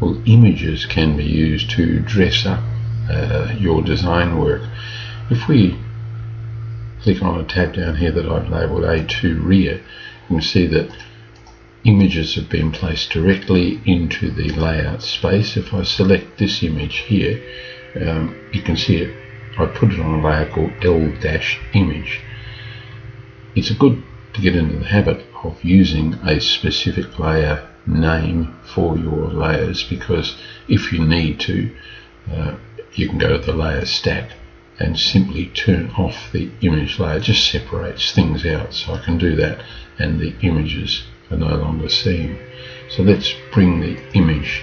Well, images can be used to dress up your design work. If we click on a tab down here that I've labelled A2 Rear, you can see that images have been placed directly into the layout space. If I select this image here, you can see it. I put it on a layer called L-image. It's good to get into the habit of using a specific layer name for your layers, because if you need to, you can go to the layer stack and simply turn off the image layer. It just separates things out, so I can do that and the images are no longer seen. So let's bring the image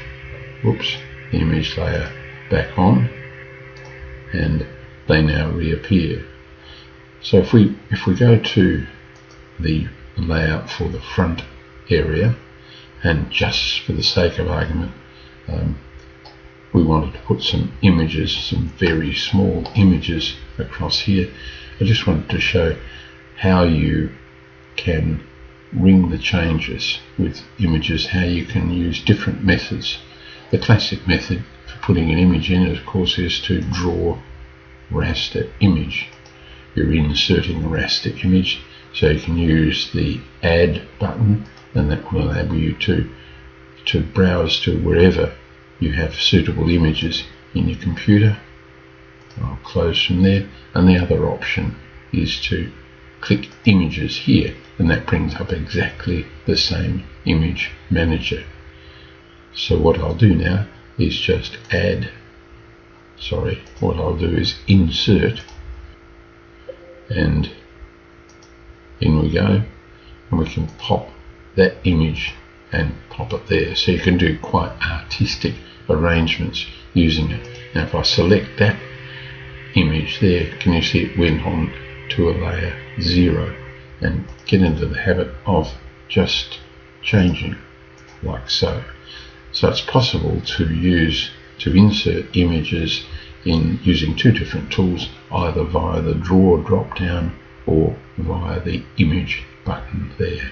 layer back on, and they now reappear. So if we go to the layout for the front area, and just for the sake of argument, we wanted to put some images, some very small images across here. I just wanted to show how you can ring the changes with images, how you can use different methods. The classic method for putting an image in, of course, is to draw raster image. You're inserting a raster image, so you can use the add button, and that will enable you to browse to wherever you have suitable images in your computer. I'll close from there, and the other option is to click images here, and that brings up exactly the same image manager. So what I'll do now is just insert, and in we go, and we can pop that image and pop it there. So you can do quite artistic arrangements using it. Now if I select that image there, can you see it went on to a layer 0, and get into the habit of just changing like so. So it's possible to insert images in using two different tools, either via the draw drop down or via the image button there.